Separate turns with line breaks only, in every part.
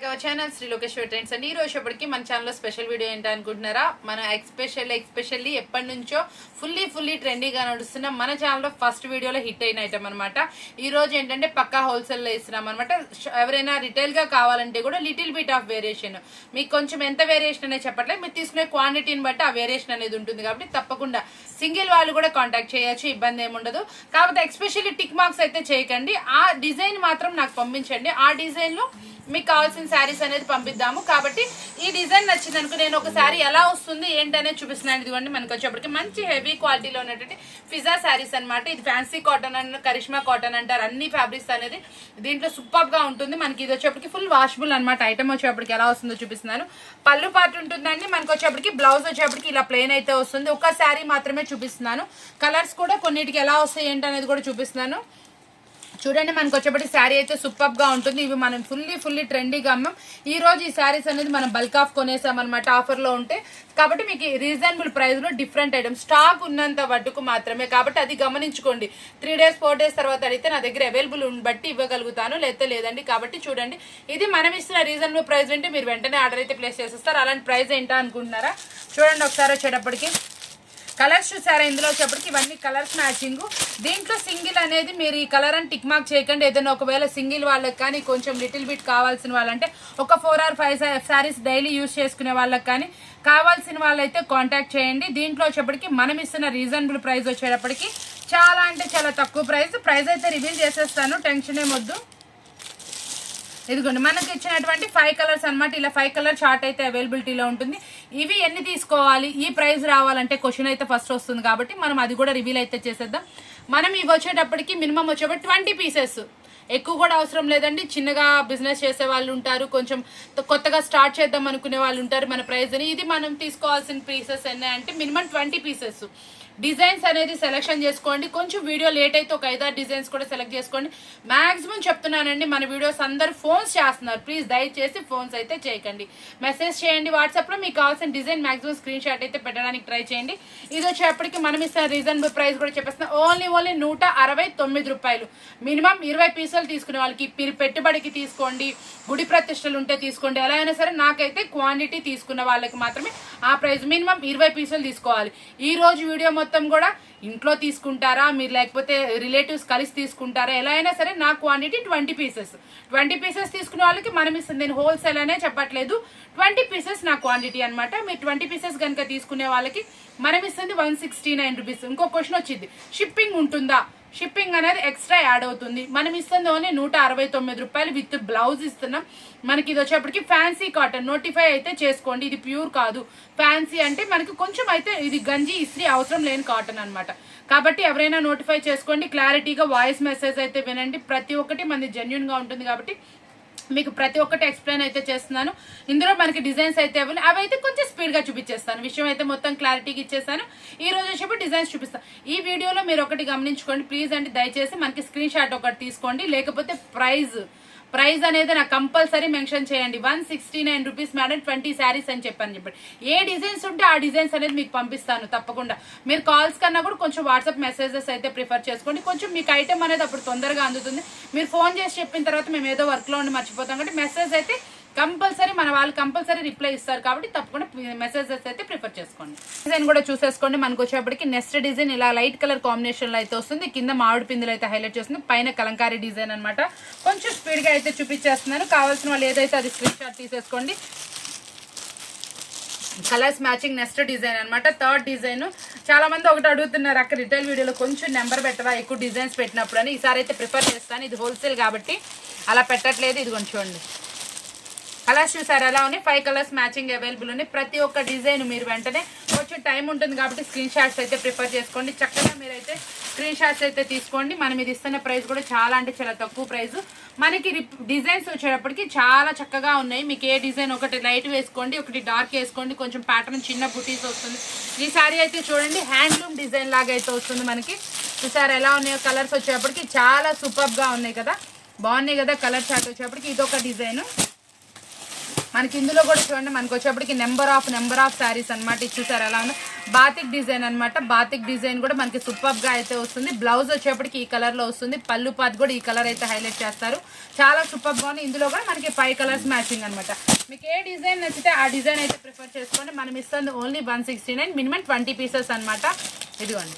Channel Shri Lokeshwari trends అండి. ఈ రోజుప్పటికి మన ఛానల్లో స్పెషల్ వీడియో ఏంటి అనుకుంటున్నారా? మనం ఎక్స్పెషల్లీ ఎప్పటి నుంచో ఫుల్లీ ట్రెండీగా నడుస్తున్న మన ఛానల్లో ఫస్ట్ వీడియోలో హిట్ అయిన ఐటమ్ అనమాట. ఈ రోజు ఏంటంటే పక్కా హోల్సేల్లో ఇస్తున్నాం అనమాట. ఎవరైనా రిటైల్ గా కావాలంటే కూడా లిటిల్ బిట్ ఆఫ్ వేరియేషన్, మీకు కొంచెం ఎంత వేరియేషన్ అనేది చెప్పట్లేదు, మీరు తీసుకునే క్వాంటిటీని బట్టి ఆ వేరియేషన్ అనేది ఉంటుంది. కాబట్టి తప్పకుండా సింగిల్ వాళ్ళు కూడా కాంటాక్ట్ చేయొచ్చు, ఇబ్బంది ఏముండదు. కాకపోతే ఎక్స్పెషల్లీ టిక్ మార్క్స్ అయితే చేయకండి, ఆ డిజైన్ మాత్రం నాకు పంపించండి. ఆ డిజైన్ లో మీకు కావాల్సిన శారీస్ అనేది పంపిద్దాము. కాబట్టి ఈ డిజైన్ నచ్చింది అనుకో, నేను ఒక శారీ ఎలా వస్తుంది ఏంటనేది చూపిస్తున్నాను. ఇదిగోండి, మనకు వచ్చేప్పటికి మంచి హెవీ క్వాలిటీలో ఉన్నటువంటి ఫిజా శారీస్ అనమాట. ఇది fancy cotton and Karishma cotton అంటారు. అన్ని ఫ్యాబ్రిక్స్ అనేది దీంట్లో సూపర్ గా ఉంటుంది. మనకి ఇది వచ్చేప్పటికి ఫుల్ వాషబుల్ అనమాట. ఐటమ్ వచ్చేప్పటికి ఎలా వస్తుందో చూపిస్తున్నాను. పళ్ళు పార్ట్ ఉంటుందండి. మనకు వచ్చేప్పటికి బ్లౌజ్ వచ్చేప్పటికి ఇలా ప్లెయిన్ అయితే వస్తుంది. ఒక శారీ మాత్రమే చూపిస్తున్నాను. కలర్స్ కూడా కొన్నిటికి ఎలా వస్తాయి ఏంటనేది కూడా చూపిస్తున్నాను. చూడండి, మనకు వచ్చేప్పటి శారీ అయితే సూపర్ గా ఉంటుంది. ఇవి మనం ఫుల్లీ ట్రెండీగా అమ్మాం. ఈ రోజు ఈ శారీస్ అనేది మనం బల్క్ ఆఫ్ కొనేసాం అనమాట, ఆఫర్ లో ఉంటే. కాబట్టి మీకు రీజనబుల్ ప్రైస్ లో డిఫరెంట్ ఐటమ్ స్టాక్ ఉన్నంత వడ్డుకు మాత్రమే. కాబట్టి అది గమనించుకోండి. 3 days 4 days తర్వాత అడిగితే నా దగ్గర అవైలబుల్ బట్టి ఇవ్వగలుగుతాను, లేదండి. కాబట్టి చూడండి, ఇది మనం ఇస్తున్న రీజనబుల్ ప్రైస్ అంటే మీరు వెంటనే ఆర్డర్ అయితే ప్లేస్ చేసేస్తారు. అలాంటి ప్రైస్ ఏంటా అనుకుంటున్నారా? చూడండి ఒకసారి వచ్చేటప్పటికి కలర్స్ చూసారా? ఇందులో వచ్చేప్పటికి ఇవన్నీ కలర్స్ మ్యాచింగ్. దీంట్లో సింగిల్ అనేది మీరు ఈ కలర్ అని టిక్ మార్క్ చేయకండి. ఏదైనా ఒకవేళ సింగిల్ వాళ్ళకి కానీ కొంచెం లిటిల్ బిట్ కావాల్సిన వాళ్ళంటే ఒక 4 or 5 శారీస్ డైలీ యూజ్ చేసుకునే వాళ్ళకి కానీ కావాల్సిన వాళ్ళైతే కాంటాక్ట్ చేయండి. దీంట్లో వచ్చేప్పటికి మనం ఇస్తున్న రీజనబుల్ ప్రైస్ వచ్చేటప్పటికి చాలా అంటే చాలా తక్కువ ప్రైస్ అయితే రివీల్ చేసేస్తాను, టెన్షన్ ఏమొద్దు. ఇదిగోండి, మనకి ఇచ్చినటువంటి 5 కలర్స్ అనమాట. ఇలా 5 కలర్ చార్ట్ అయితే అవైలబిలిటీలో ఉంటుంది. ఇవి ఎన్ని తీసుకోవాలి, ఈ ప్రైస్ రావాలంటే క్వశ్చన్ అయితే ఫస్ట్ వస్తుంది. కాబట్టి మనం అది కూడా రివీల్ అయితే చేసేద్దాం. మనం ఇవి వచ్చేటప్పటికి మినిమం వచ్చేటప్పుడు 20 pieces, ఎక్కువ కూడా అవసరం లేదండి. చిన్నగా బిజినెస్ చేసే వాళ్ళు ఉంటారు, కొంచెం కొత్తగా స్టార్ట్ చేద్దాం అనుకునే వాళ్ళు ఉంటారు. మన ప్రైస్ అని ఇది మనం తీసుకోవాల్సిన పీసెస్ ఎన్ని అంటే మినిమం 20 pieces. డిజైన్స్ అనేది సెలెక్షన్ చేసుకోండి. కొంచెం వీడియో లేట్ అయితే ఒక 5-6 డిజైన్స్ కూడా సెలెక్ట్ చేసుకోండి. మాక్సిమం చెప్తున్నానండి, మన వీడియోస్ అందరూ ఫోన్స్ చేస్తున్నారు. ప్లీజ్ దయచేసి ఫోన్స్ అయితే చేయకండి, మెసేజ్ చేయండి. వాట్సాప్ లో మీకు కావాల్సిన డిజైన్ మాక్సిమం స్క్రీన్ షాట్ అయితే పెట్టడానికి ట్రై చేయండి. ఇది వచ్చేప్పటికి మనం ఇస్తున్న రీజనబుల్ ప్రైస్ కూడా చెప్పేస్తున్నాం. ఓన్లీ 169 రూపాయలు. మినిమం 20 పీసులు తీసుకునే వాళ్ళకి మీరు పెట్టుబడికి తీసుకోండి, గుడి ప్రతిష్టలు ఉంటే తీసుకోండి, ఎలా అయినా సరే. నాకైతే క్వాంటిటీ తీసుకున్న వాళ్ళకి మాత్రమే ఆ ప్రైస్. మినిమం 20 పీసులు తీసుకోవాలి. ఈ రోజు వీడియో మొత్తం కూడా ఇంట్లో తీసుకుంటారా మీరు, లేకపోతే రిలేటివ్స్ కలిసి తీసుకుంటారా, ఎలా అయినా సరే నా క్వాంటిటీ 20 పీసెస్ తీసుకునే వాళ్ళకి మనం ఇస్తుంది. నేను హోల్సేల్ అనే చెప్పట్లేదు, 20 పీసెస్ నా క్వాంటిటీ అనమాట. మీరు 20 పీసెస్ కనుక తీసుకునే వాళ్ళకి మనం ఇస్తుంది 169 రూపీస్. ఇంకో క్వశ్చన్ వచ్చింది, షిప్పింగ్ ఉంటుందా? షిప్పింగ్ అనేది ఎక్స్ట్రా యాడ్ అవుతుంది. మనం ఇస్తుంది ఓన్లీ 169 రూపాయలు విత్ బ్లౌజ్ ఇస్తున్నాం. మనకి ఇది వచ్చేప్పటికి ఫ్యాన్సీ కాటన్. నోటిఫై అయితే చేసుకోండి, ఇది ప్యూర్ కాదు. ఫ్యాన్సీ అంటే మనకి కొంచెం అయితే ఇది గంజి ఇస్త్రీ అవసరం లేని కాటన్ అనమాట. కాబట్టి ఎవరైనా నోటిఫై చేసుకోండి. క్లారిటీగా వాయిస్ మెసేజ్ అయితే వినండి. ప్రతి ఒక్కటి మనది జెన్యున్ గా ఉంటుంది. కాబట్టి మీకు ప్రతి ఒక్కటి ఎక్స్ప్లెయిన్ అయితే చేస్తున్నాను. ఇందులో మనకి డిజైన్స్ అయితే అవి అయితే కొంచెం స్పీడ్ గా చూపించేస్తాను. విషయం అయితే మొత్తం క్లారిటీగా ఇచ్చేస్తాను. ఈ రోజు వచ్చేప్పుడు డిజైన్స్ చూపిస్తాను. ఈ వీడియోలో మీరు ఒకటి గమనించుకోండి ప్లీజ్ అండి, దయచేసి మనకి స్క్రీన్ షాట్ ఒకటి తీసుకోండి. లేకపోతే ప్రైజ్ అనేది నాకు కంపల్సరీ మెన్షన్ చేయండి. 169 రూపీస్ మేడం, 20 శారీస్ అని చెప్పండి. ఏ డిజైన్స్ ఉంటే ఆ డిజైన్స్ అనేది మీకు పంపిస్తాను తప్పకుండా. మీరు కాల్స్ కన్నా కూడా కొంచెం వాట్సాప్ మెసేజెస్ అయితే ప్రిఫర్ చేసుకోండి. కొంచెం మీకు ఐటమ్ అనేది అప్పుడు తొందరగా అందుతుంది. మీరు ఫోన్ చేసి చెప్పిన తర్వాత మేము ఏదో వర్క్ లో ఉండి మర్చిపోతాం. కాబట్టి మెసేజ్ అయితే కంపల్సరీ మన వాళ్ళు కంపల్సరీ రిప్లై ఇస్తారు. కాబట్టి తప్పకుండా మెసేజెస్ అయితే ప్రిఫర్ చేసుకోండి. డిజైన్ కూడా చూసేసుకోండి. మనకు వచ్చేప్పటికి నెక్స్ట్ డిజైన్ ఇలా లైట్ కలర్ కాంబినేషన్ లో అయితే వస్తుంది. కింద మామిడి పిందులు అయితే హైలైట్ చేస్తుంది, పైన కలంకారీ డిజైన్ అనమాట. కొంచెం స్పీడ్ గా అయితే చూపించేస్తున్నాను. కావాల్సిన వాళ్ళు ఏదైతే అది స్క్రీన్ షాట్ తీసేసుకోండి. కలర్స్ మ్యాచింగ్ నెక్స్ట్ డిజైన్ అనమాట. థర్డ్ డిజైన్ చాలా మంది ఒకటి అడుగుతున్నారు, అక్కడ రిటైల్ వీడియోలో కొంచెం నెంబర్ పెట్టవా ఎక్కువ డిజైన్స్ పెట్టినప్పుడు అని. ఈసారి అయితే ప్రిఫర్ చేస్తాను. ఇది హోల్సేల్ కాబట్టి అలా పెట్టట్లేదు. ఇది కొంచెం చూడండి, కలర్స్ చూసారు ఎలా ఉన్నాయి. 5 కలర్స్ మ్యాచింగ్ అవైలబుల్ ఉన్నాయి. ప్రతి ఒక్క డిజైన్ మీరు వెంటనే కొంచెం టైం ఉంటుంది కాబట్టి స్క్రీన్ షాట్స్ అయితే ప్రిఫర్ చేసుకోండి. చక్కగా మీరైతే స్క్రీన్ షాట్స్ అయితే తీసుకోండి. మనం ఇది ఇస్తున్న ప్రైస్ కూడా చాలా అంటే చాలా తక్కువ ప్రైస్. మనకి డిజైన్స్ వచ్చేటప్పటికి చాలా చక్కగా ఉన్నాయి. మీకు ఏ డిజైన్ ఒకటి లైట్ వేసుకోండి, ఒకటి డార్క్ వేసుకోండి. కొంచెం ప్యాటర్న్ చిన్న బుటీస్ వస్తుంది. ఈ సారీ అయితే చూడండి హ్యాండ్లూమ్ డిజైన్ లాగా అయితే వస్తుంది మనకి. చూసారు ఎలా ఉన్నాయో కలర్స్ వచ్చేటప్పటికి చాలా సూపర్ గా ఉన్నాయి కదా, బాగున్నాయి కదా. కలర్ చార్ట్ వచ్చేటప్పటికి ఇదొక డిజైన్. మనకి ఇందులో కూడా చూడండి మనకు వచ్చేప్పటికి నెంబర్ ఆఫ్ శారీస్ అనమాట. ఇది చూసారు ఎలా ఉందో. బాతిక్ డిజైన్ అనమాట. బాతిక్ డిజైన్ కూడా మనకి సూపర్ గా అయితే వస్తుంది. బ్లౌజ్ వచ్చేప్పటికి ఈ కలర్ లో వస్తుంది. పళ్ళు పాత్ కూడా ఈ కలర్ అయితే హైలైట్ చేస్తారు. చాలా సూపర్ గా ఉంది. ఇందులో కూడా మనకి 5 కలర్స్ మ్యాచింగ్ అనమాట. మీకు ఏ డిజైన్ నచ్చితే ఆ డిజైన్ అయితే ప్రిఫర్ చేసుకోండి. మనం ఇస్తుంది ఓన్లీ 169, మినిమం 20 పీసెస్ అనమాట. ఇదిగోండి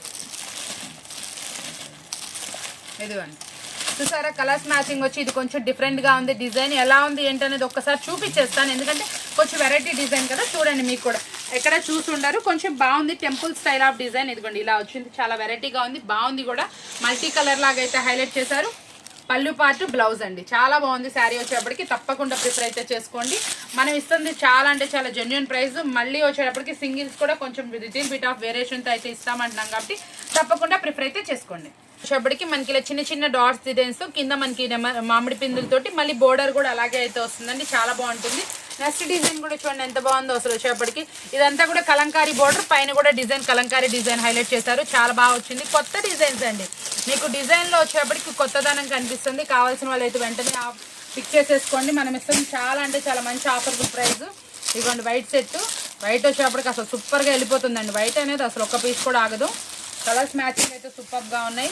చూసారా కలర్స్ మ్యాచింగ్ వచ్చి ఇది కొంచెం డిఫరెంట్ గా ఉంది. డిజైన్ ఎలా ఉంది ఏంటనేది ఒక్కసారి చూపించేస్తాను, ఎందుకంటే కొంచెం వెరైటీ డిజైన్ కదా. చూడండి, మీకు కూడా ఎక్కడ చూసి ఉండరు, కొంచెం బాగుంది. టెంపుల్ స్టైల్ ఆఫ్ డిజైన్ ఇదిగోండి ఇలా వచ్చింది. చాలా వెరైటీగా ఉంది, బాగుంది కూడా. మల్టీ కలర్ లాగా అయితే హైలైట్ చేశారు. పళ్ళు పార్ట్ బ్లౌజ్ అండి, చాలా బాగుంది. శారీ వచ్చేటప్పటికి తప్పకుండా ప్రిఫర్ అయితే చేసుకోండి. మనం ఇస్తుంది చాలా అంటే చాలా జెన్యున్ ప్రైస్. మళ్ళీ వచ్చేటప్పటికి సింగిల్స్ కూడా కొంచెం లిటిల్ బిట్ ఆఫ్ వేరియేషన్తో అయితే ఇస్తామంటున్నాం కాబట్టి తప్పకుండా ప్రిఫర్ అయితే చేసుకోండి. వచ్చేప్పటికి మనకి ఇలా చిన్న చిన్న డాట్స్ డిజైన్స్ కింద మనకి మామిడి పిందులతోటి మళ్ళీ బోర్డర్ కూడా అలాగే అయితే వస్తుందండి, చాలా బాగుంటుంది. నెక్స్ట్ డిజైన్ కూడా చూడండి ఎంత బాగుందో అసలు. వచ్చేప్పటికి ఇదంతా కూడా కలంకారీ బోర్డర్, పైన కూడా డిజైన్ కలంకారీ డిజైన్ హైలైట్ చేశారు. చాలా బాగా వచ్చింది. కొత్త డిజైన్స్ అండి, మీకు డిజైన్లో వచ్చేప్పటికి కొత్తదనం కనిపిస్తుంది. కావాల్సిన వాళ్ళు అయితే వెంటనే పిక్ చేసేసుకోండి. మనం ఇస్తుంది చాలా అంటే చాలా మంచి ఆఫర్బుల్ ప్రైస్. ఇదిగోండి వైట్ సెట్, వైట్ వచ్చేప్పటికి అసలు సూపర్గా వెళ్ళిపోతుందండి. వైట్ అనేది అసలు ఒక్క పీస్ కూడా ఆగదు. కలర్స్ మ్యాచింగ్ అయితే సూపర్గా ఉన్నాయి.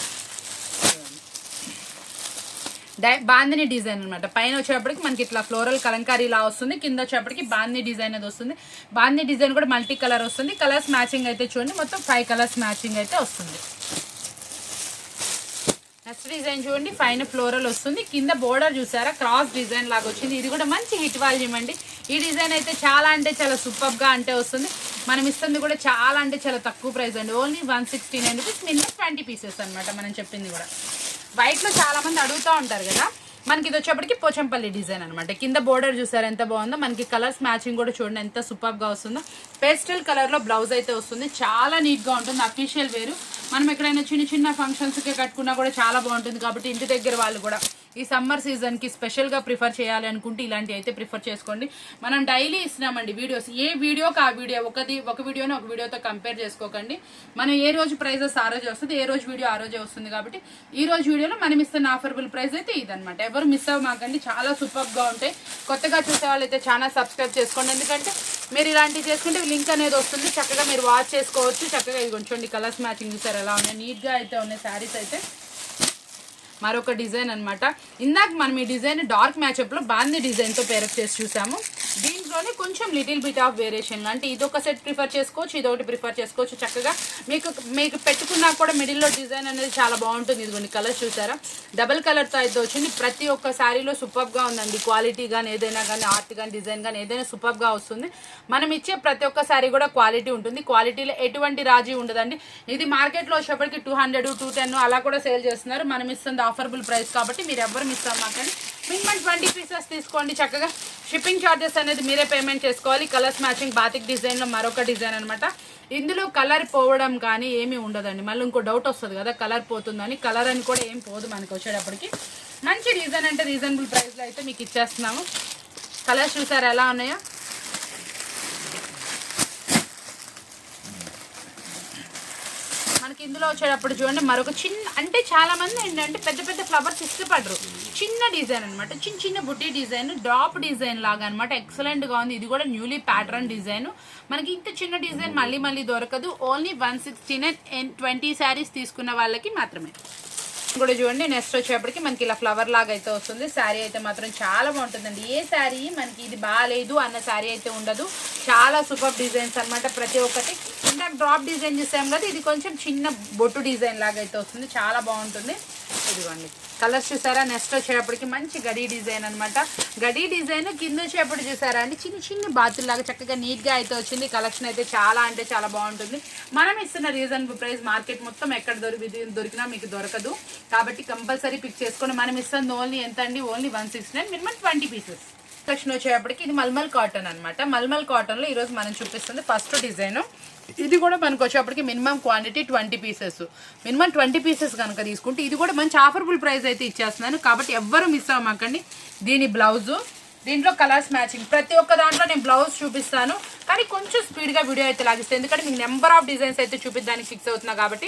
బాందిని డిజైన్ అనమాట. పైన వచ్చేప్పటికి మనకి ఇట్లా ఫ్లోరల్ కలంకారీ ఇలా వస్తుంది, కింద వచ్చేప్పటికి బాందిని డిజైన్ అది వస్తుంది. బాందిని డిజైన్ కూడా మల్టీ కలర్ వస్తుంది. కలర్స్ మ్యాచింగ్ అయితే చూడండి, మొత్తం 5 కలర్స్ మ్యాచింగ్ అయితే వస్తుంది. నెక్స్ట్ డిజైన్ చూడండి, పైన ఫ్లోరల్ వస్తుంది, కింద బోర్డర్ చూసారా క్రాస్ డిజైన్ లాగా వచ్చింది. ఇది కూడా మంచి హిట్ వాల్యూమ్ అండి. ఈ డిజైన్ అయితే చాలా అంటే చాలా సూపర్గా అంటే వస్తుంది. మనం ఇస్తుంది కూడా చాలా అంటే చాలా తక్కువ ప్రైస్ అండి, ఓన్లీ 169 రూపీస్, మినిమం 20 పీసెస్ అనమాట. మనం చెప్పింది కూడా వైట్లో చాలా మంది అడుగుతూ ఉంటారు కదా. మనకి ఇది వచ్చేప్పటికి పోచంపల్లి డిజైన్ అనమాట. కింద బోర్డర్ చూసారు ఎంత బాగుందో. మనకి కలర్స్ మ్యాచింగ్ కూడా చూడండి ఎంత సూపర్గా వస్తుందో. పేస్టల్ కలర్లో బ్లౌజ్ అయితే వస్తుంది, చాలా నీట్గా ఉంటుంది. అఫీషియల్ వేరు, మనం ఎక్కడైనా చిన్న చిన్న ఫంక్షన్స్కి కట్టుకున్నా కూడా చాలా బాగుంటుంది. కాబట్టి ఇంటి దగ్గర వాళ్ళు కూడా ఈ సమ్మర్ సీజన్కి స్పెషల్గా ప్రిఫర్ చేయాలి అనుకుంటే ఇలాంటివి అయితే ప్రిఫర్ చేసుకోండి. మనం డైలీ ఇస్తున్నామండి వీడియోస్, ఏ వీడియోకి ఆ వీడియో, ఒక వీడియోని ఒక వీడియోతో కంపేర్ చేసుకోకండి. మనం ఏ రోజు ప్రైజెస్ ఆ రోజు వస్తుంది, ఏ రోజు వీడియో ఆ రోజే వస్తుంది. కాబట్టి ఈ రోజు వీడియోలో మనం ఇస్తున్న ఆఫర్బుల్ ప్రైస్ అయితే ఇదనమాట. ఎవరు మిస్ అవ్వమాకండి, చాలా సూపర్గా ఉంటాయి. కొత్తగా చూసే వాళ్ళు అయితే చాలా సబ్స్క్రైబ్ చేసుకోండి, ఎందుకంటే మీరు ఇలాంటివి చేసుకుంటే లింక్ అనేది వస్తుంది, చక్కగా మీరు వాచ్ చేసుకోవచ్చు. చక్కగా ఇది కొంచెం కలర్స్ మ్యాచింగ్ చూసారు ఎలా ఉన్నాయి, నీట్గా అయితే ఉన్నాయి శారీస్ అయితే. మరొక డిజైన్ అనమాట. ఇందాక మనం ఈ డిజైన్ డార్క్ మ్యాచ్అప్లో బాందీ డిజైన్తో పేరప్ చేసి చూసాము. దీంట్లోనే కొంచెం లిటిల్ బిట్ ఆఫ్ వేరియేషన్, అంటే ఇదొక సెట్ ప్రిఫర్ చేసుకోవచ్చు, ఇదొకటి ప్రిఫర్ చేసుకోవచ్చు. చక్కగా మీకు పెట్టుకున్నా కూడా మిడిల్లో డిజైన్ అనేది చాలా బాగుంటుంది. ఇదిగోండి కలర్స్ చూసారా, డబల్ కలర్తో అయితే వచ్చింది. ప్రతి ఒక్క శారీలో సూపర్గా ఉందండి. క్వాలిటీ కానీ ఏదైనా కానీ, ఆర్ట్ కానీ డిజైన్ కానీ ఏదైనా సూపర్గా వస్తుంది. మనం ఇచ్చే ప్రతి ఒక్క శారీ కూడా క్వాలిటీ ఉంటుంది. క్వాలిటీలో ఎటువంటి రాజీ ఉండదండి. ఇది మార్కెట్లో వచ్చేప్పటికి 200, 210 అలా కూడా సేల్ చేస్తున్నారు. మనం ఇస్తుంది ఆఫర్బుల్ ప్రైస్ కాబట్టి మీరు ఎవరు మిస్ అవ్వమాకండి. మినిమం 20 పీసెస్ తీసుకోండి. చక్కగా షిప్పింగ్ ఛార్జెస్ అనేది మీరే పేమెంట్ చేసుకోవాలి. కలర్స్ మ్యాచింగ్ బాతిక్ డిజైన్లో మరొక డిజైన్ అనమాట. ఇందులో కలర్ పోవడం కానీ ఏమీ ఉండదండి. మళ్ళీ ఇంకో డౌట్ వస్తుంది కదా కలర్ పోతుందని, కలర్ అని కూడా ఏం పోదు మనకి. వచ్చేటప్పటికి మంచి డిజైన్ అంటే రీజనబుల్ ప్రైస్లో అయితే మీకు ఇచ్చేస్తున్నాము. కలర్స్ చూసారు ఎలా ఉన్నాయో. మనకి ఇందులో వచ్చేటప్పుడు చూడండి మరొక చిన్న, అంటే చాలా మంది ఏంటంటే పెద్ద పెద్ద ఫ్లవర్స్ ఇష్టపడరు. చిన్న డిజైన్ అనమాట, చిన్న చిన్న బుట్టి డిజైన్, డ్రాప్ డిజైన్ లాగా అనమాట. ఎక్సలెంట్గా ఉంది. ఇది కూడా న్యూలీ ప్యాటర్న్ డిజైన్. మనకి ఇంత చిన్న డిజైన్ మళ్ళీ దొరకదు. ఓన్లీ 169 20 శారీస్ తీసుకున్న వాళ్ళకి మాత్రమే. కూడా చూడండి నెక్స్ట్ వచ్చేప్పటికి మనకి ఇలా ఫ్లవర్ లాగా అయితే వస్తుంది. శారీ అయితే మాత్రం చాలా బాగుంటుందండి. ఏ శారీ మనకి ఇది బాగాలేదు అన్న శారీ అయితే ఉండదు. చాలా సూపర్ డిజైన్స్ అనమాట ప్రతి ఒక్కటి. ఇందాక డ్రాప్ డిజైన్ చూసాం కదా, ఇది కొంచెం చిన్న బొట్టు డిజైన్ లాగా అయితే వస్తుంది, చాలా బాగుంటుంది. ఇదిగోండి కలర్స్ చూసారా. నెక్స్ట్ వచ్చేటప్పటికి మంచి గడి డిజైన్ అనమాట. గడి డిజైన్ కింద వచ్చేటప్పుడు చూసారా అండి, చిన్న చిన్న బాతుల్లాగా చక్కగా నీట్గా అయితే వచ్చింది. కలెక్షన్ అయితే చాలా అంటే చాలా బాగుంటుంది. మనం ఇస్తున్న రీజనబుల్ ప్రైస్ మార్కెట్ మొత్తం ఎక్కడ దొరికినా మీకు దొరకదు. కాబట్టి కంపల్సరీ పిక్ చేసుకొని మనం ఇస్తుంది ఓన్లీ ఎంత అండి, ఓన్లీ 169, మినిమం 20 పీసెస్. కలెక్షన్ వచ్చేటప్పటికి ఇది మల్మల్ కాటన్ అనమాట. మల్మల్ కాటన్లో ఈరోజు మనం చూపిస్తుంది ఫస్ట్ డిజైన్. ఇది కూడా మనకు వచ్చేప్పటికి minimum quantity 20 pieces. Minimum 20 pieces కనుక తీసుకుంటే ఇది కూడా మంచి ఆఫర్బుల్ ప్రైస్ అయితే ఇచ్చేస్తున్నాను. కాబట్టి ఎవ్వరు మిస్ అవ్వమాకండి. దీని బ్లౌజు దీంట్లో కలర్స్ మ్యాచింగ్ ప్రతి ఒక్క దాంట్లో నేను బ్లౌజ్ చూపిస్తాను, కానీ కొంచెం స్పీడ్గా వీడియో అయితే లాగిస్తాను, ఎందుకంటే మీకు నెంబర్ ఆఫ్ డిజైన్స్ అయితే చూపిద్దానికి ఫిక్స్ అవుతున్నా కాబట్టి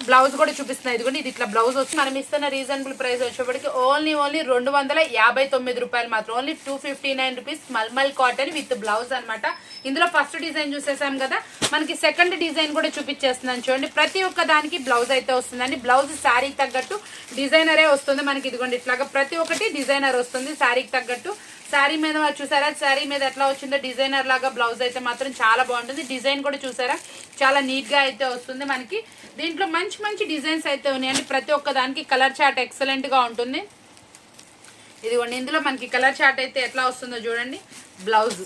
బ్లౌజ్ కూడా చూపిస్తున్నాయి. ఇదిగోండి ఇది ఇట్లా బ్లౌజ్ వస్తుంది. మనం ఇస్తున్న రీజనబుల్ ప్రైస్ వచ్చేప్పటికి ఓన్లీ 259 రూపాయలు మాత్రం, only 259 rupees mulmul cotton with blouse అనమాట. ఇందులో ఫస్ట్ డిజైన్ చూసేసాం కదా, మనకి సెకండ్ డిజైన్ కూడా చూపించేస్తున్నాను చూడండి. ప్రతి ఒక్క దానికి బ్లౌజ్ అయితే వస్తుందండి. బ్లౌజ్ శారీకి తగ్గట్టు డిజైనరే వస్తుంది మనకి. ఇదిగోండి ఇట్లాగా ప్రతి ఒక్కటి డిజైనర్ వస్తుంది శారీకి తగ్గట్టు. శారీ మీద చూసారా, శారీ మీద ఎట్లా వచ్చిందో డిజైనర్ లాగా బ్లౌజ్ అయితే మాత్రం చాలా బాగుంటుంది. డిజైన్ కూడా చూసారా చాలా నీట్ గా అయితే వస్తుంది మనకి. దీంట్లో మంచి మంచి డిజైన్స్ అయితే ఉన్నాయండి. ప్రతి ఒక్క దానికి కలర్ చార్ట్ ఎక్సలెంట్ గా ఉంటుంది. ఇదిగోండి ఇందులో మనకి కలర్ చార్ట్ అయితే ఎట్లా వస్తుందో చూడండి. బ్లౌజ్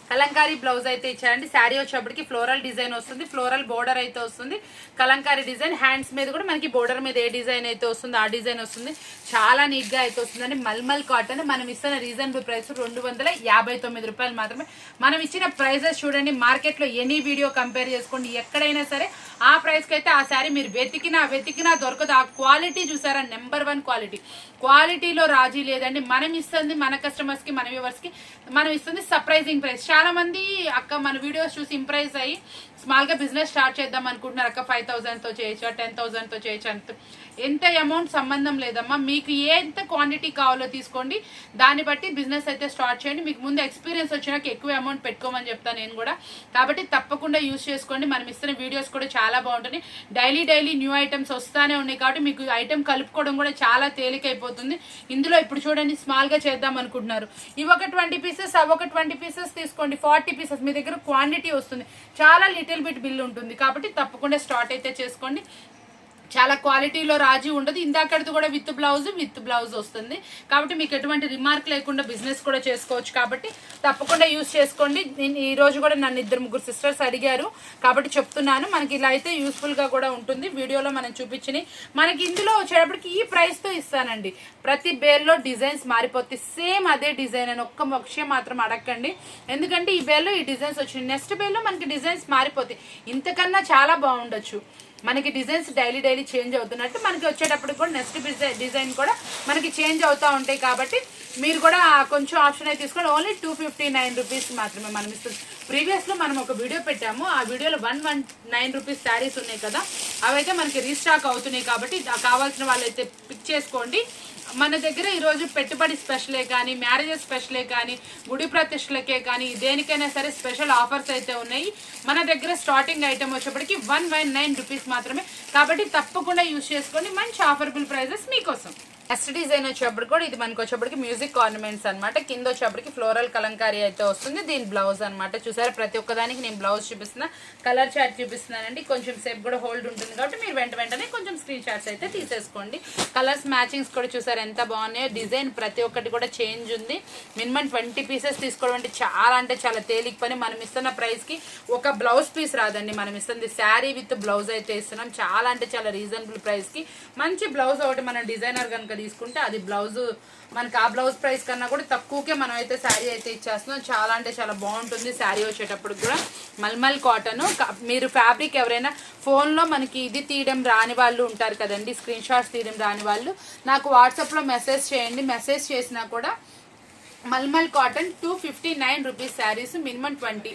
కలంకారీ బ్లౌజ్ అయితే ఇచ్చారండి. శారీ వచ్చేప్పటికి ఫ్లోరల్ డిజైన్ వస్తుంది, ఫ్లోరల్ బోర్డర్ అయితే వస్తుంది, కలంకారీ డిజైన్. హ్యాండ్స్ మీద కూడా మనకి బోర్డర్ మీద ఏ డిజైన్ అయితే వస్తుందో ఆ డిజైన్ వస్తుంది. చాలా నీట్ గా అయితే వస్తుందండి. మల్మల్ కాటన్ మనం ఇస్తున్న రీజనబుల్ ప్రైస్ 259 రూపాయలు మాత్రమే. మనం ఇచ్చిన ప్రైజెస్ చూడండి, మార్కెట్ లో ఎనీ వీడియో కంపేర్ చేసుకోండి, ఎక్కడైనా సరే ఆ ప్రైస్ కి అయితే ఆ శారీ మీరు వెతికినా దొరకదు. ఆ క్వాలిటీ చూసారా, నెంబర్ 1 క్వాలిటీ. క్వాలిటీలో రాజీ లేదండి. మనం ఇస్తుంది మన కస్టమర్స్ కి, మన వ్యూవర్స్ కి మనం ఇస్తుంది సర్ప్రైజింగ్ ప్రైస్. చాలా మంది అక్క మన వీడియోస్ చూసి ఇంప్రెస్ అయ్యి స్మాల్ గా బిజినెస్ స్టార్ట్ చేద్దాం అనుకుంటున్నారు. అక్క 5,000 తో చేయొచ్చా, 10,000 తో చేయొచ్చు, ఎంత అమౌంట్ సంబంధం లేదమ్మా. మీకు ఎంత క్వాంటిటీ కావాలో తీసుకోండి, దాన్ని బట్టి బిజినెస్ అయితే స్టార్ట్ చేయండి. మీకు ముందు ఎక్స్పీరియన్స్ వచ్చినాక ఎక్కువ అమౌంట్ పెట్టుకోమని చెప్తాను నేను కూడా. కాబట్టి తప్పకుండా యూజ్ చేసుకోండి. మనం ఇస్తున్న వీడియోస్ కూడా చాలా బాగుంటుంది. డైలీ న్యూ ఐటమ్స్ వస్తానే ఉన్నాయి కాబట్టి మీకు ఐటమ్ కలుపుకోవడం కూడా చాలా తేలికైపోతుంది. ఇందులో ఇప్పుడు చూడండి స్మాల్ గా చేద్దాం అనుకుంటున్నారు, ఇవి ఒక 20 పీసెస్, అవి ఒక 20 పీసెస్ తీసుకోండి, 40 పీసెస్ మీ దగ్గర క్వాంటిటీ వస్తుంది. చాలా లిటిల్ బిట్ బిల్ ఉంటుంది కాబట్టి తప్పకుండా స్టార్ట్ అయితే చేసుకోండి. చాలా క్వాలిటీలో రాజీ ఉండదు. ఇందాకటిది కూడా విత్ బ్లౌజ్ వస్తుంది కాబట్టి మీకు ఎటువంటి రిమార్క్ లేకుండా బిజినెస్ కూడా చేసుకోవచ్చు. కాబట్టి తప్పకుండా యూజ్ చేసుకోండి. నేను ఈ రోజు కూడా నన్ను 2-3 సిస్టర్స్ అడిగారు కాబట్టి చెప్తున్నాను. మనకి ఇలా అయితే యూస్ఫుల్ గా కూడా ఉంటుంది. వీడియోలో మనం చూపించినాయి మనకి ఇందులో వచ్చేటప్పటికి ఈ ప్రైస్ తో ఇస్తానండి. ప్రతి బేల్లో డిజైన్స్ మారిపోతాయి, సేమ్ అదే డిజైన్ అని ఒక్క విషయం మాత్రం అడగండి. ఎందుకంటే ఈ బేల్లో ఈ డిజైన్స్ వచ్చినాయి, నెక్స్ట్ బేల్లో మనకి డిజైన్స్ మారిపోతాయి. ఇంతకన్నా చాలా బాగుండొచ్చు. మనకి డిజైన్స్ డైలీ చేంజ్ అవుతున్నట్టు మనకి వచ్చేటప్పుడు కూడా నెక్స్ట్ డిజైన్ కూడా మనకి చేంజ్ అవుతూ ఉంటాయి. కాబట్టి మీరు కూడా కొంచెం ఆప్షన్ అయితే తీసుకోండి. ఓన్లీ 259 రూపీస్ మాత్రమే మనం ఇస్తుంది. ప్రీవియస్ లో మనం ఒక వీడియో పెట్టాము, ఆ వీడియోలో 119 రూపీస్ శారీస్ ఉన్నాయి కదా, అవైతే మనకి రీస్టాక్ అవుతున్నాయి. కాబట్టి కావాల్సిన వాళ్ళైతే పిక్ చేసుకోండి. మన దగ్గర ఈరోజు పెట్టుబడి స్పెషలే కానీ, మ్యారేజెస్ స్పెషలే కానీ, గుడి ప్రతిష్టలకే కానీ దేనికైనా సరే స్పెషల్ ఆఫర్స్ అయితే ఉన్నాయి. మన దగ్గర స్టార్టింగ్ ఐటమ్ వచ్చేప్పటికి 119 రూపీస్ మాత్రమే. కాబట్టి తప్పకుండా యూజ్ చేసుకోండి. మంచి ఆఫర్బుల్ ప్రైజెస్ మీకోసం. నెక్స్ట్ డిజైన్ వచ్చేప్పుడు కూడా ఇది మనకి వచ్చేప్పటికి మ్యూజిక్ ఆర్నమెంట్స్ అనమాట. కింద వచ్చేప్పటికి ఫ్లోరల్ కలంకారీ అయితే వస్తుంది. దీని బ్లౌజ్ అనమాట. చూసారా ప్రతి ఒక్కదానికి నేను బ్లౌజ్ చూపిస్తున్నా, కలర్ చార్ట్ చూపిస్తున్నానండి. కొంచెం సేపు కూడా హోల్డ్ ఉంటుంది కాబట్టి మీరు వెంటనే కొంచెం స్క్రీన్ షాట్స్ అయితే తీసేసుకోండి. కలర్స్ మ్యాచింగ్స్ కూడా చూసారు ఎంత బాగున్నాయో. డిజైన్ ప్రతి ఒక్కటి కూడా చేంజ్ ఉంది. మినిమం 20 పీసెస్ తీసుకోవడం అంటే చాలా తేలిక పని. మనం ఇస్తున్న ప్రైస్ కి ఒక బ్లౌజ్ పీస్ రాదండి. మనం ఇస్తుంది శారీ విత్ బ్లౌజ్ అయితే ఇస్తున్నాం. చాలా రీజనబుల్ ప్రైస్ కి మంచి బ్లౌజ్ ఒకటి మనం డిజైనర్ కనుక తీసుకుంటే అది బ్లౌజ్ మనకి ఆ బ్లౌజ్ ప్రైస్ కన్నా కూడా తక్కువకే మనం అయితే శారీ అయితే ఇచ్చేస్తున్నాం. చాలా బాగుంటుంది శారీ వచ్చేటప్పుడు కూడా. మల్మల్ కాటన్. మీరు ఫ్యాబ్రిక్ ఎవరైనా ఫోన్లో మనకి ఇది తీయడం రాని వాళ్ళు ఉంటారు కదండి, స్క్రీన్ షాట్స్ తీయడం రాని వాళ్ళు నాకు వాట్సాప్లో మెసేజ్ చేయండి. మెసేజ్ చేసినా కూడా mulmul cotton 259 rupees saris, minimum 20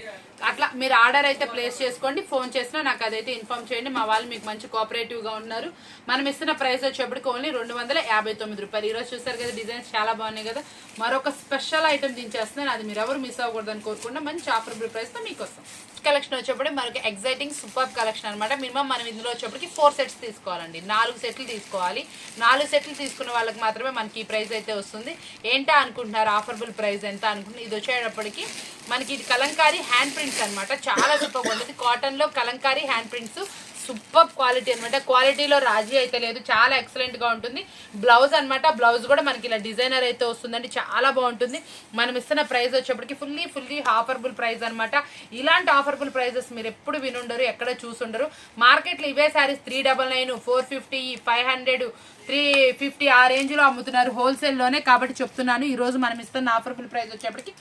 అట్లా మీరు ఆర్డర్ అయితే ప్లేస్ చేసుకోండి. ఫోన్ చేసినా నాకు అదైతే ఇన్ఫార్మ్ చేయండి. మా వాళ్ళు మీకు మంచి కోఆపరేటివ్గా ఉన్నారు. మనం ఇస్తున్న ప్రైస్ వచ్చేప్పటికి ఓన్లీ 259 రూపాయలు. ఈరోజు చూసారు కదా డిజైన్స్ చాలా బాగున్నాయి కదా. మరొక స్పెషల్ ఐటమ్ దించేస్తున్నాను, అది మీరు ఎవరు మిస్ అవ్వకూడదని కోరుకుంటున్నా. మంచి ఆఫర్బుల్ ప్రైస్తో మీకోసం కలెక్షన్ వచ్చేప్పటికి మనకి ఎగ్జైటింగ్ సూపర్ కలెక్షన్ అనమాట. మినిమం మనం ఇందులో వచ్చేప్పటికి 4 సెట్స్ తీసుకోవాలండి. 4 సెట్లు తీసుకోవాలి. 4 సెట్లు తీసుకున్న వాళ్ళకి మాత్రమే మనకి ఈ ప్రైస్ అయితే వస్తుంది. ఏంటా అనుకుంటున్నారు ఆఫర్బుల్ ప్రైస్ ఎంత అనుకుంటున్నారు? ఇది వచ్చేటప్పటికి మనకి ఇది కలంకారీ హ్యాండ్ ప్రింట్స్ అనమాట. చాలా సూపర్ ఉంటుంది. కాటన్ లో Kalamkari hand prints super quality అనమాట. క్వాలిటీలో రాజీ అయితే లేదు, చాలా ఎక్సలెంట్ గా ఉంటుంది. బ్లౌజ్ అనమాట. బ్లౌజ్ కూడా మనకి ఇలా డిజైనర్ అయితే వస్తుందండి, చాలా బాగుంటుంది. మనం ఇస్తున్న ప్రైస్ వచ్చేప్పటికి ఫుల్లీ ఆఫర్బుల్ ప్రైస్ అనమాట. ఇలాంటి ఆఫర్బుల్ ప్రైజెస్ మీరు ఎప్పుడు వినుండరు, ఎక్కడ చూసుండరు. మార్కెట్లో ఇవే శారీస్ 399, 450, 500, 350 ఆ రేంజ్ లో అమ్ముతున్నారు హోల్సేల్ లోనే. కాబట్టి చెప్తున్నాను ఈ రోజు మనం ఇస్తున్న ఆఫర్బుల్ ప్రైస్ వచ్చేప్పటికి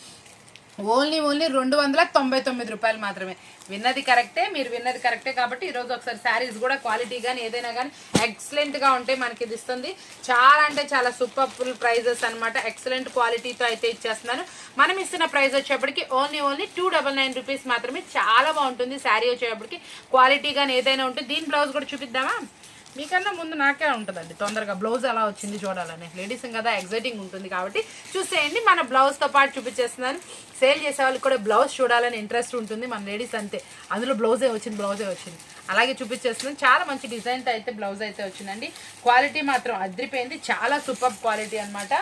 ఓన్లీ 299 రూపాయలు మాత్రమే. విన్నది కరెక్టే, మీరు విన్నది కరెక్టే. కాబట్టి ఈరోజు ఒకసారి శారీస్ కూడా క్వాలిటీ కానీ ఏదైనా కానీ ఎక్సలెంట్గా ఉంటే మనకి ఇది ఇస్తుంది. చాలా అంటే చాలా సూపర్ ఫుల్ ప్రైజెస్ అనమాట. ఎక్సలెంట్ క్వాలిటీతో అయితే ఇచ్చేస్తున్నాను. మనం ఇస్తున్న ప్రైస్ వచ్చేప్పటికి ఓన్లీ 299 రూపీస్ మాత్రమే. చాలా బాగుంటుంది శారీ వచ్చేటప్పటికి. క్వాలిటీ కానీ ఏదైనా ఉంటుంది. దీని బ్లౌజ్ కూడా చూపిద్దామా? మీకన్నా ముందు నాకే ఉంటుందండి తొందరగా బ్లౌజ్ ఎలా వచ్చింది చూడాలని. లేడీస్ కదా ఎగ్జైటింగ్ ఉంటుంది కాబట్టి చూసేయండి. మన బ్లౌజ్తో పాటు చూపించేస్తున్నాను. సేల్ చేసే వాళ్ళకి కూడా బ్లౌజ్ చూడాలని ఇంట్రెస్ట్ ఉంటుంది. మన లేడీస్ అంతే, అందులో బ్లౌజే వచ్చింది అలాగే చూపించేస్తున్నాను. చాలా మంచి డిజైన్తో అయితే బ్లౌజ్ అయితే వచ్చిందండి. క్వాలిటీ మాత్రం అదిరిపోయింది. చాలా సూపర్ క్వాలిటీ అనమాట.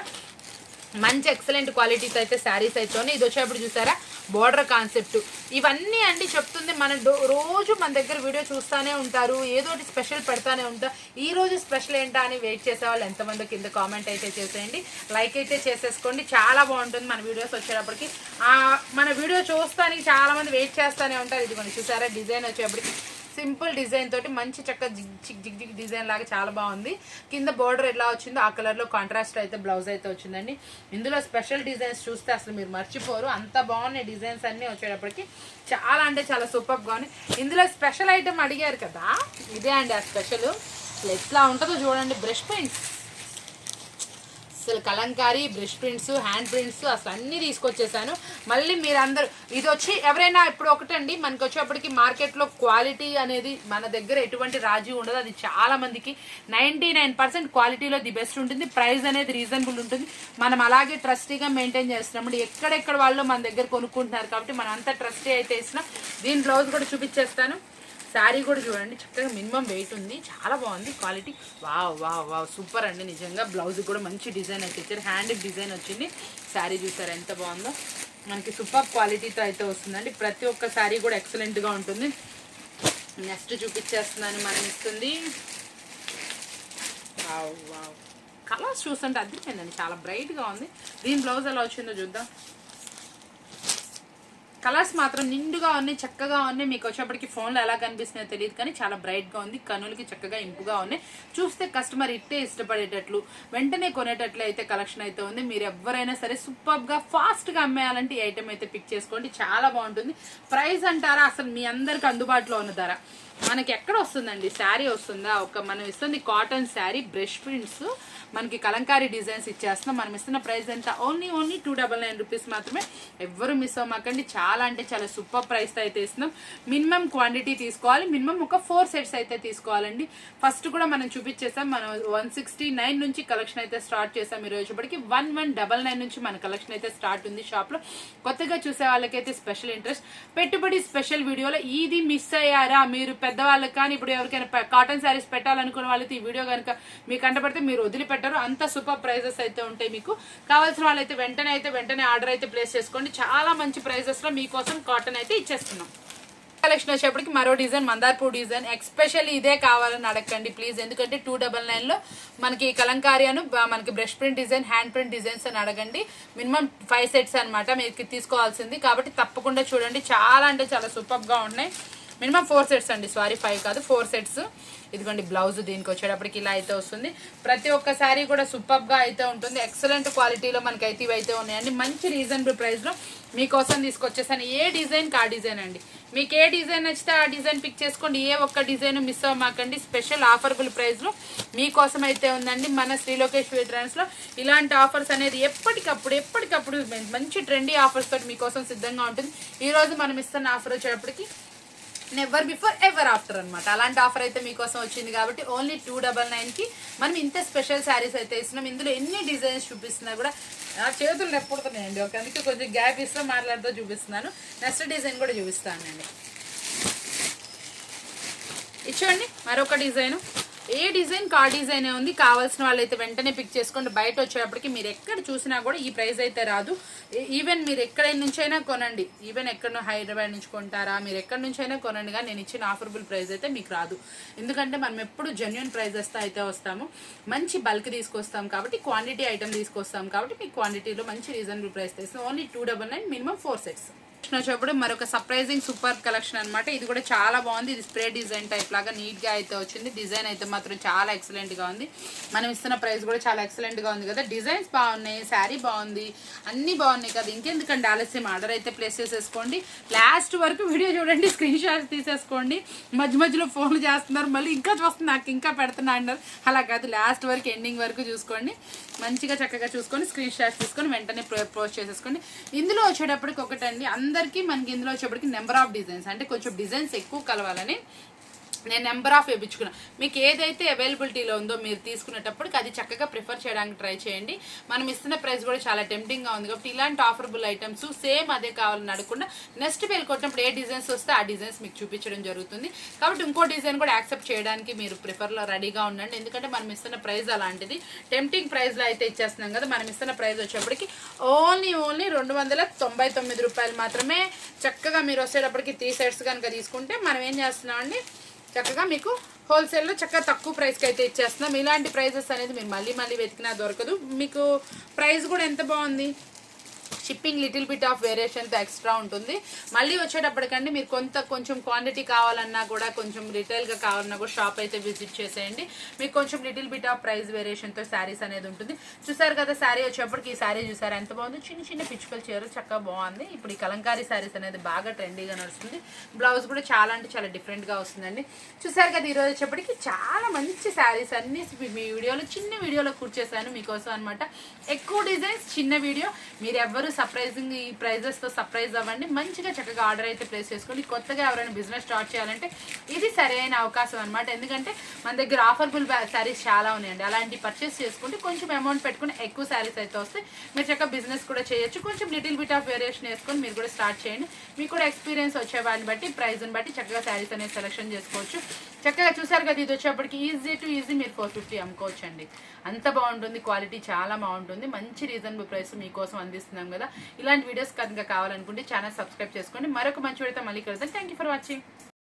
మంచి ఎక్సలెంట్ క్వాలిటీతో అయితే శారీస్ అయితే ఇది వచ్చేప్పుడు చూసారా బోర్డర్ కాన్సెప్ట్. ఇవన్నీ అండి చెప్తుంది. మన రోజు మన దగ్గర వీడియో చూస్తూనే ఉంటారు, ఏదోటి స్పెషల్ పెడతానే ఉంటారు. ఈ రోజు స్పెషల్ ఏంటా అని వెయిట్ చేసే వాళ్ళు ఎంతమంది కింద కామెంట్ అయితే చేసేయండి, లైక్ అయితే చేసేసుకోండి. చాలా బాగుంటుంది మన వీడియోస్ వచ్చేటప్పటికి. మన వీడియో చూస్తానికి చాలా మంది వెయిట్ చేస్తూనే ఉంటారు. ఇదిగోండి చూసారా డిజైన్ వచ్చేప్పటికి సింపుల్ డిజైన్ తోటి మంచి చక్కగా జిగ్ డిజైన్ లాగా చాలా బాగుంది. కింద బోర్డర్ ఎలా వచ్చిందో ఆ కలర్ లో కాంట్రాస్ట్ అయితే బ్లౌజ్ అయితే వచ్చిందండి. ఇందులో స్పెషల్ డిజైన్స్ చూస్తే అసలు మీరు మర్చిపోరు, అంత బాగున్నాయి డిజైన్స్ అన్ని వచ్చేటప్పటికి. చాలా అంటే చాలా సూపర్ గా ఉన్నాయి. ఇందులో స్పెషల్ ఐటమ్ అడిగారు కదా, ఇదే అండి ఆ స్పెషల్. ఎట్లా ఉంటుందో చూడండి. బ్రష్ పెయింట్స్, అసలు Kalamkari brush prints, hand prints అసలు అన్నీ తీసుకొచ్చేసాను. మళ్ళీ మీరందరూ ఇది వచ్చి ఎవరైనా ఇప్పుడు ఒకటండి మనకి వచ్చేప్పటికి మార్కెట్లో క్వాలిటీ అనేది మన దగ్గర ఎటువంటి రాజీ ఉండదు. అది చాలా మందికి 99% క్వాలిటీలో ది బెస్ట్ ఉంటుంది. ప్రైస్ అనేది రీజనబుల్ ఉంటుంది. మనం అలాగే ట్రస్టీగా మెయింటైన్ చేస్తున్నాం. ఎక్కడెక్కడ వాళ్ళు మన దగ్గర కొనుక్కుంటున్నారు కాబట్టి మనం అంతా ట్రస్టీ అయితే ఇస్తున్నాం. దీని బ్లౌజ్ కూడా చూపించేస్తాను. శారీ కూడా చూడండి చక్కగా మినిమం వెయిట్ ఉంది. చాలా బాగుంది quality. Wow wow wow super అండి నిజంగా. బ్లౌజ్ కూడా మంచి డిజైన్ అయితే ఇచ్చారు. హ్యాండ్ డిజైన్ వచ్చింది. శారీ చూసారు ఎంత బాగుందో. మనకి సూపర్ క్వాలిటీతో అయితే వస్తుందండి. ప్రతి ఒక్క శారీ కూడా ఎక్సలెంట్గా ఉంటుంది. నెక్స్ట్ చూపించేస్తున్నాను. మనం ఇస్తుంది వావ్ వావ్ కలర్స్ చూస్తుంటే అదిరిపోయిందండి. చాలా బ్రైట్గా ఉంది. దీని బ్లౌజ్ ఎలా వచ్చిందో చూద్దాం. కలర్స్ మాత్రం నిండుగా ఉన్నాయి, చక్కగా ఉన్నాయి. మీకు వచ్చేప్పటికి ఫోన్లో ఎలా కనిపిస్తున్నాయో తెలియదు కానీ చాలా బ్రైట్గా ఉంది. కనులకి చక్కగా ఇంపుగా ఉన్నాయి. చూస్తే కస్టమర్ ఇట్టే ఇష్టపడేటట్లు వెంటనే కొనేటట్లు అయితే కలెక్షన్ అయితే ఉంది. మీరు ఎవరైనా సరే సూపర్గా ఫాస్ట్గా అమ్మేయాలంటే ఈ ఐటమ్ అయితే పిక్ చేసుకోండి. చాలా బాగుంటుంది. ప్రైస్ అంటారా అసలు మీ అందరికి అందుబాటులో ఉన్న ధర. మనకి ఎక్కడ వస్తుందండి శారీ వస్తుందా? మనం ఇస్తుంది కాటన్ శారీ బ్రష్ ప్రింట్స్, మనకి కలంకారీ డిజైన్స్ ఇచ్చేస్తున్నాం. మనం ఇస్తున్న ప్రైస్ ఎంత? ఓన్లీ 299 రూపీస్ మాత్రమే. ఎవ్వరు మిస్ అవ్వమాకండి. చాలా అంటే చాలా సూపర్ ప్రైస్ అయితే ఇస్తున్నాం. మినిమం క్వాంటిటీ తీసుకోవాలి. మినిమం ఒక 4 సెట్స్ అయితే తీసుకోవాలండి. ఫస్ట్ కూడా మనం చూపించేసాం. మనం 169 నుంచి కలెక్షన్ అయితే స్టార్ట్ చేసాం. ఈ రోజుపటికి 1199 నుంచి మన కలెక్షన్ అయితే స్టార్ట్ ఉంది షాప్ లో. కొత్తగా చూసే వాళ్ళకైతే స్పెషల్ ఇంట్రెస్ట్ పెట్టుబడి స్పెషల్ వీడియోలో ఇది మిస్ అయ్యారా మీరు పెద్దవాళ్ళకి కానీ ఇప్పుడు ఎవరికైనా కాటన్ శారీస్ పెట్టాలనుకున్న వాళ్ళైతే ఈ వీడియో కనుక మీకు కంటపడితే మీరు వదిలిపెట్టారు. అంత సూపర్ ప్రైజెస్ అయితే ఉంటాయి. మీకు కావాల్సిన వాళ్ళైతే వెంటనే ఆర్డర్ అయితే ప్లేస్ చేసుకోండి. చాలా మంచి ప్రైజెస్ లో మీకోసం కాటన్ అయితే ఇచ్చేస్తున్నాం. కలెక్షన్ వచ్చేప్పటికి మరో డిజైన్ మందార్పూర్ డిజైన్. ఎక్స్పెషల్లీ ఇదే కావాలని అడగండి ప్లీజ్. ఎందుకంటే 299 లో మనకి కలంకారీ అను మనకి brush print design, hand print designs అని అడగండి. మినిమం 5 సెట్స్ అనమాట మీకు తీసుకోవాల్సింది. కాబట్టి తప్పకుండా చూడండి. చాలా అంటే చాలా సూపర్ గా ఉన్నాయి. మినిమం 4 సెట్స్ అండి, సారీ 5 కాదు 4 సెట్స్. ఇదిగోండి బ్లౌజ్ దీనికి వచ్చేటప్పటికి ఇలా అయితే వస్తుంది. ప్రతి ఒక్క శారీ కూడా సూపర్ గా అయితే ఉంటుంది. ఎక్సలెంట్ క్వాలిటీలో మనకి అయితే ఇవైతే ఉన్నాయండి. మంచి రీజనబుల్ ప్రైస్ లో మీకోసం తీసుకొచ్చేసాను. ఏ డిజైన్ కా డిజైన్ అండి. మీకు ఏ డిజైన్ నచ్చితే ఆ డిజైన్ పిక్ చేసుకోండి. ఏ ఒక్క డిజైన్ మిస్ అవ్వమాకండి. స్పెషల్ ఆఫర్బుల్ ప్రైస్ లో మీకోసం అయితే ఉందండి. మన శ్రీలోకేశ్వరి ట్రెండ్స్ లో ఇలాంటి ఆఫర్స్ అనేది ఎప్పటికప్పుడు మంచి ట్రెండీ ఆఫర్స్ తోటి మీకోసం సిద్ధంగా ఉంటుంది. ఈ రోజు మనం ఇస్తున్న ఆఫర్ వచ్చేటప్పటికి నెవర్ బిఫోర్ ఎవర్ ఆఫ్టర్ అనమాట. అలాంటి ఆఫర్ అయితే మీకోసం వచ్చింది కాబట్టి ఓన్లీ 299 కి మనం ఇంత స్పెషల్ శారీస్ అయితే ఇస్తున్నాం. ఇందులో ఎన్ని డిజైన్స్ చూపిస్తున్నా కూడా చేతులు నెప్పుడుతున్నాయండి. అందుకే కొంచెం గ్యాప్ ఇస్తూ మాట్లాడుతూ చూపిస్తున్నాను. నెక్స్ట్ డిజైన్ కూడా చూపిస్తానండి. ఇచ్చోండి మరొక డిజైన్. ఏ డిజైన్ కా డిజైన్ ఉంది. కావాల్సిన వాళ్ళైతే వెంటనే పిక్ చేసుకోండి. బయట వచ్చేటప్పటికి మీరు ఎక్కడ చూసినా కూడా ఈ ప్రైస్ అయితే రాదు. ఈవెన్ మీరు ఎక్కడ నుంచైనా కొనండి. ఈవెన్ ఎక్కడ హైదరాబాద్ నుంచి కొంటారా, మీరు ఎక్కడి నుంచైనా కొనండి. కానీ నేను ఇచ్చిన ఆఫర్బుల్ ప్రైస్ అయితే మీకు రాదు. ఎందుకంటే మనం ఎప్పుడు జెన్యున్ ప్రైజెస్ అయితే వస్తాము. మంచి బల్క్ తీసుకొస్తాం కాబట్టి, క్వాంటిటీ ఐటమ్ తీసుకొస్తాం కాబట్టి మీకు క్వాంటిటీలో మంచి రీజనబుల్ ప్రైస్ తెస్తాం. Only 299 minimum 4 sets. కలెక్షన్ వచ్చేప్పుడు మరొక సర్ప్రైజింగ్ సూపర్ కలెక్షన్ అనమాట. ఇది కూడా చాలా బాగుంది. ఇది స్ప్రే డిజైన్ టైప్ లాగా నీట్గా అయితే వచ్చింది. డిజైన్ అయితే మాత్రం చాలా ఎక్సలెంట్గా ఉంది. మనం ఇస్తున్న ప్రైస్ కూడా చాలా ఎక్సలెంట్గా ఉంది కదా. డిజైన్స్ బాగున్నాయి, శారీ బాగుంది, అన్నీ బాగున్నాయి కదా. ఇంకెందుకంటే ఆలస్యం ఆర్డర్ అయితే ప్లేస్ చేసేసుకోండి. లాస్ట్ వరకు వీడియో చూడండి, స్క్రీన్ షాట్స్ తీసేసుకోండి. మధ్య మధ్యలో ఫోన్లు చేస్తున్నారు, మళ్ళీ ఇంకా చూస్తుంది నాకు ఇంకా పెడుతున్నా అన్నారు. అలా కాదు, లాస్ట్ వరకు ఎండింగ్ వరకు చూసుకోండి. మంచిగా చక్కగా చూసుకొని స్క్రీన్ షాట్స్ తీసుకొని వెంటనే పోస్ట్ చేసేసుకోండి. ఇందులో వచ్చేటప్పటికి ఒకటండి, అందరికీ మనకి ఇందులో వచ్చేటప్పటికి నెంబర్ ఆఫ్ డిజైన్స్, అంటే కొంచెం డిజైన్స్ ఎక్కువ కలవాలని నేను నెంబర్ ఆఫ్ వేయించుకున్నాను. మీకు ఏదైతే అవైలబిలిటీలో ఉందో మీరు తీసుకునేటప్పటికి అది చక్కగా ప్రిఫర్ చేయడానికి ట్రై చేయండి. మనం ఇస్తున్న ప్రైస్ కూడా చాలా టెంప్టింగ్గా ఉంది కాబట్టి ఇలాంటి ఆఫరబుల్ ఐటమ్స్ సేమ్ అదే కావాలని అడగకుండా నెక్స్ట్ బిల్ కొట్టినప్పుడు ఏ డిజైన్స్ వస్తే ఆ డిజైన్స్ మీకు చూపించడం జరుగుతుంది. కాబట్టి ఇంకో డిజైన్ కూడా యాక్సెప్ట్ చేయడానికి మీరు ప్రిఫర్లో రెడీగా ఉండండి. ఎందుకంటే మనం ఇస్తున్న ప్రైస్ అలాంటిది. టెంప్టింగ్ ప్రైస్లో అయితే ఇచ్చేస్తున్నాం కదా. మనం ఇస్తున్న ప్రైస్ వచ్చేప్పటికి ఓన్లీ 299 రూపాయలు మాత్రమే. చక్కగా మీరు వచ్చేటప్పటికి 3 సెట్స్ కనుక తీసుకుంటే మనం ఏం చేస్తున్నామండి, చక్కగా మీకు హోల్సేల్లో చక్కగా తక్కువ ప్రైస్కి అయితే ఇచ్చేస్తున్నాం. ఇలాంటి ప్రైజెస్ అనేది మీరు మళ్ళీ వెతికినా దొరకదు. మీకు ప్రైస్ కూడా ఎంత బాగుంది. షిప్పింగ్ లిటిల్ బిట్ ఆఫ్ వేరియేషన్తో ఎక్స్ట్రా ఉంటుంది. మళ్ళీ వచ్చేటప్పటికండి మీరు కొంచెం క్వాంటిటీ కావాలన్నా కూడా, కొంచెం రిటైల్గా కావాలన్నా కూడా షాప్ అయితే విజిట్ చేసేయండి. మీకు కొంచెం లిటిల్ బిట్ ఆఫ్ ప్రైస్ వేరియేషన్తో శారీస్ అనేది ఉంటుంది. చూసారు కదా, శారీ వచ్చేప్పటికి ఈ శారీ చూసారు ఎంత బాగుంది. చిన్న పిచ్చుకల చీర చక్కగా బాగుంది. ఇప్పుడు ఈ కలంకారీ శారీస్ అనేది బాగా ట్రెండీగా నడుస్తుంది. బ్లౌజ్ కూడా చాలా అంటే చాలా డిఫరెంట్గా వస్తుందండి. చూసారు కదా, ఈరోజు వచ్చేప్పటికి చాలా మంచి శారీస్ అన్ని మీ వీడియోలో చిన్న వీడియోలో కూర్చేసాను మీకోసం అనమాట. ఎక్కువ డిజైన్స్, చిన్న వీడియో. మీరు ఎవరు సర్ప్రైజింగ్ ఈ ప్రైజెస్తో సర్ప్రైజ్ అవ్వండి. మంచిగా చక్కగా ఆర్డర్ అయితే ప్లేస్ చేసుకోండి. కొత్తగా ఎవరైనా బిజినెస్ స్టార్ట్ చేయాలంటే ఇది సరైన అవకాశం అనమాట. ఎందుకంటే మన దగ్గర ఆఫర్బుల్ శారీస్ చాలా ఉన్నాయండి. అలాంటి పర్చేస్ చేసుకుంటే కొంచెం అమౌంట్ పెట్టుకుని ఎక్కువ శారీస్ అయితే వస్తాయి. మీరు చక్కగా బిజినెస్ కూడా చేయొచ్చు. కొంచెం లిటిల్ బిట్ ఆఫ్ వేరియేషన్ వేసుకొని మీరు కూడా స్టార్ట్ చేయండి. మీకు కూడా ఎక్స్పీరియన్స్ వచ్చే వాటిని బట్టి, ప్రైజ్ని బట్టి చక్కగా శారీస్ అనేది సెలెక్షన్ చేసుకోవచ్చు. చక్కగా చూసారు కదా, ఇది వచ్చేప్పటికి ఈజీ టు ఈజీ మీరు 450 అమ్ముకోవచ్చు అండి. అంత బాగుంటుంది, క్వాలిటీ చాలా బాగుంటుంది. మంచి రీజనబుల్ ప్రైస్ మీకోసం అందిస్తున్నాం కదా. ఇలాంటి వీడియోస్ కనుక కావాలనుకుంటే ఛానల్ సబ్స్క్రైబ్ చేసుకోండి. మరొక మంచి వీడియోతో మళ్ళీ కలుద్దాం. Thank you for watching.